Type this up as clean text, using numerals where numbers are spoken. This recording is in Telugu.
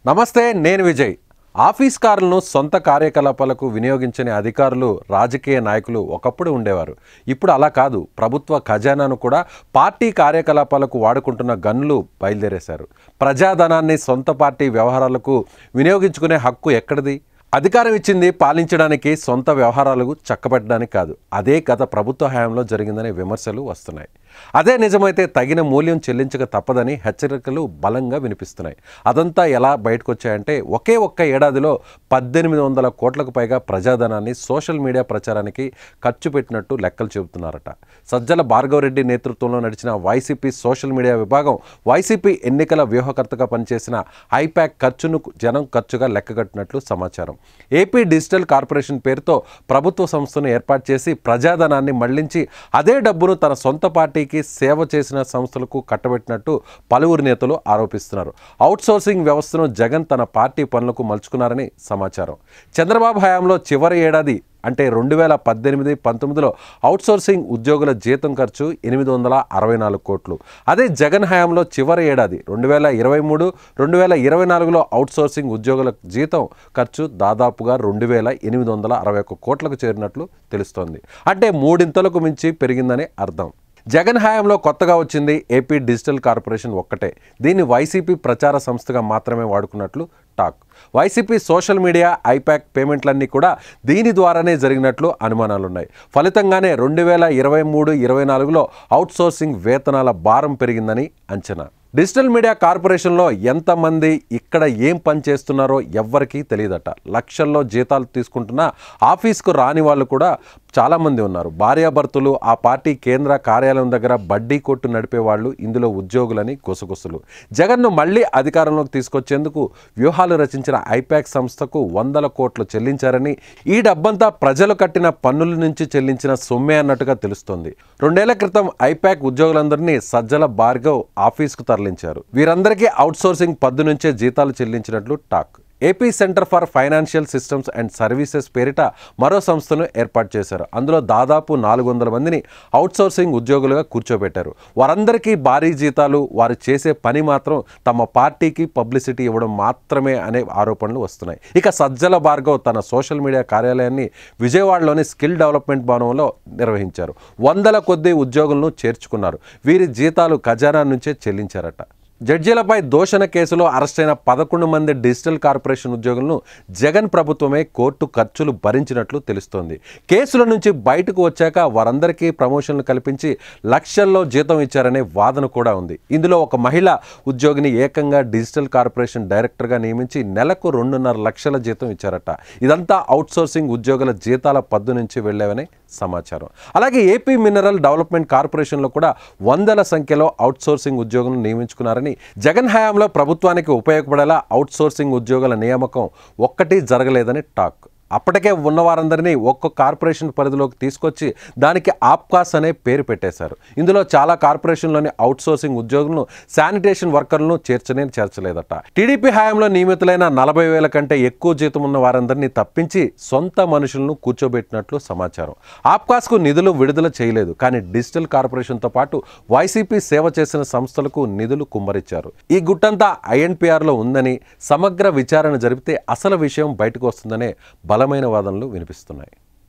నమస్తే, నేను విజయ్. ఆఫీస్ కార్లను సొంత కార్యకలాపాలకు వినియోగించని అధికారులు, రాజకీయ నాయకులు ఒకప్పుడు ఉండేవారు. ఇప్పుడు అలా కాదు. ప్రభుత్వ ఖజానాను కూడా పార్టీ కార్యకలాపాలకు వాడుకుంటున్న గన్నులు బయలుదేరేశారు. ప్రజాధనాన్ని సొంత పార్టీ వ్యవహారాలకు వినియోగించుకునే హక్కు ఎక్కడిది? అధికారం ఇచ్చింది పాలించడానికి, సొంత వ్యవహారాలకు చక్కబెట్టడానికి కాదు. అదే గత ప్రభుత్వ హయాంలో జరిగిందనే విమర్శలు వస్తున్నాయి. అదే నిజమైతే తగిన మూల్యం చెల్లించక తప్పదని హెచ్చరికలు బలంగా వినిపిస్తున్నాయి. అదంతా ఎలా బయటకు వచ్చాయంటే, ఒకే ఒక్క ఏడాదిలో 1800 కోట్లకు పైగా ప్రజాధనాన్ని సోషల్ మీడియా ప్రచారానికి ఖర్చు పెట్టినట్టు లెక్కలు చెబుతున్నారట. సజ్జల భార్గవరెడ్డి నేతృత్వంలో నడిచిన వైసీపీ సోషల్ మీడియా విభాగం, వైసీపీ ఎన్నికల వ్యూహకర్తగా పనిచేసిన ఐపాక్ ఖర్చును జనం ఖర్చుగా లెక్కగట్టినట్లు సమాచారం. ఏపీ డిజిటల్ కార్పొరేషన్ పేరుతో ప్రభుత్వ సంస్థను ఏర్పాటు చేసి ప్రజాధనాన్ని మళ్లించి అదే డబ్బును తన సొంత పార్టీకి సేవ చేసిన సంస్థలకు కట్టబెట్టినట్టు పలువురు నేతలు ఆరోపిస్తున్నారు. అవుట్సోర్సింగ్ వ్యవస్థను జగన్ తన పార్టీ పనులకు మలుచుకున్నారని సమాచారం. చంద్రబాబు హయాంలో చివరి ఏడాది అంటే 2018-19లో అవుట్సోర్సింగ్ ఉద్యోగుల జీతం ఖర్చు 864 కోట్లు. అదే జగన్ హయాంలో చివరి ఏడాది 2023-2024లో అవుట్సోర్సింగ్ ఉద్యోగుల జీతం ఖర్చు దాదాపుగా 2861 కోట్లకు చేరినట్లు తెలుస్తోంది. అంటే మూడింతలకు మించి పెరిగిందని అర్థం. జగన్ హయాంలో కొత్తగా వచ్చింది ఏపీ డిజిటల్ కార్పొరేషన్ ఒక్కటే. దీన్ని వైసీపీ ప్రచార సంస్థగా మాత్రమే వాడుకున్నట్లు talk. YCP social media I-PAC పేమెంట్లన్నీ కూడా దీని ద్వారానే జరిగినట్లు అనుమానాలున్నాయి. ఫలితంగానే 2023-24లో అవుట్సోర్సింగ్ వేతనాల భారం పెరిగిందని అంచనా. డిజిటల్ మీడియా కార్పొరేషన్లో ఎంతమంది ఇక్కడ ఏం పని చేస్తున్నారో ఎవ్వరికీ తెలియదట. లక్షల్లో జీతాలు తీసుకుంటున్న ఆఫీస్కు రాని వాళ్ళు కూడా చాలామంది ఉన్నారు. భార్యాభర్తలు, ఆ పార్టీ కేంద్ర కార్యాలయం దగ్గర బడ్డీ కొట్టు నడిపే వాళ్ళు ఇందులో ఉద్యోగులని గుసగుసలు. జగన్ను మళ్లీ అధికారంలోకి తీసుకొచ్చేందుకు వ్యూహాలు రచించిన ఐపాక్ సంస్థకు 100 కోట్లు చెల్లించారని, ఈ డబ్బంతా ప్రజలు కట్టిన పన్నుల నుంచి చెల్లించిన సొమ్మే అన్నట్టుగా తెలుస్తోంది. 2 ఏళ్ల క్రితం ఐపాక్ ఉద్యోగులందరినీ సజ్జల భార్గవ్ ఆఫీస్కు తరలించారు. వీరందరికీ అవుట్సోర్సింగ్ పద్దు నుంచే జీతాలు చెల్లించినట్లు talk. AP centre for financial systems and services పేరిట మరో సంస్థను ఏర్పాటు చేశారు. అందులో దాదాపు 400 మందిని అవుట్సోర్సింగ్ ఉద్యోగులుగా కూర్చోబెట్టారు. వారందరికీ భారీ జీతాలు, వారు చేసే పని మాత్రం తమ పార్టీకి పబ్లిసిటీ ఇవ్వడం మాత్రమే అనే ఆరోపణలు వస్తున్నాయి. ఇక సజ్జల భార్గవ్ తన సోషల్ మీడియా కార్యాలయాన్ని విజయవాడలోని స్కిల్ డెవలప్మెంట్ భవనంలో నిర్వహించారు. 100ల కొద్దీ ఉద్యోగులను చేర్చుకున్నారు. వీరి జీతాలు ఖజానా నుంచే చెల్లించారట. జడ్జీలపై దోషణ కేసులో అరెస్టైన 11 మంది డిజిటల్ కార్పొరేషన్ ఉద్యోగులను జగన్ ప్రభుత్వమే కోర్టు ఖర్చులు భరించినట్లు తెలుస్తోంది. కేసుల నుంచి బయటకు వచ్చాక వారందరికీ ప్రమోషన్లు కల్పించి లక్షల్లో జీతం ఇచ్చారనే వాదన కూడా ఉంది. ఇందులో ఒక మహిళా ఉద్యోగిని ఏకంగా డిజిటల్ కార్పొరేషన్ డైరెక్టర్గా నియమించి నెలకు 2.5 లక్షల జీతం ఇచ్చారట. ఇదంతా అవుట్సోర్సింగ్ ఉద్యోగుల జీతాల పద్దు నుంచి వెళ్లేవని సమాచారం. అలాగే ఏపీ మినరల్ డెవలప్మెంట్ కార్పొరేషన్లో కూడా 100ల సంఖ్యలో అవుట్సోర్సింగ్ ఉద్యోగులను నియమించుకున్నారని, జగన్ హయాంలో ప్రభుత్వానికి ఉపయోగపడేలా అవుట్సోర్సింగ్ ఉద్యోగుల నియామకం ఒక్కటి జరగలేదని టాక్. అప్పటికే ఉన్న వారందరినీ ఒక్క కార్పొరేషన్ పరిధిలోకి తీసుకొచ్చి దానికి ఆప్కాస్ అనే పేరు పెట్టేశారు. ఇందులో చాలా కార్పొరేషన్లోని అవుట్సోర్సింగ్ ఉద్యోగులను, శానిటేషన్ వర్కర్లను చేర్చలేదట. టీడీపీ హయాంలో నియమితులైన 40,000 కంటే ఎక్కువ జీతం ఉన్న వారందరినీ తప్పించి సొంత మనుషులను కూర్చోబెట్టినట్లు సమాచారం. ఆప్కాస్కు నిధులు విడుదల చేయలేదు, కానీ డిజిటల్ కార్పొరేషన్తో పాటు వైసీపీ సేవ చేసిన సంస్థలకు నిధులు కుమ్మరించారు. ఈ గుట్టంతా ఐఎన్పిఆర్లో ఉందని, సమగ్ర విచారణ జరిపితే అసలు విషయం బయటకు వస్తుందనే బలమైన వాదనలు వినిపిస్తున్నాయి.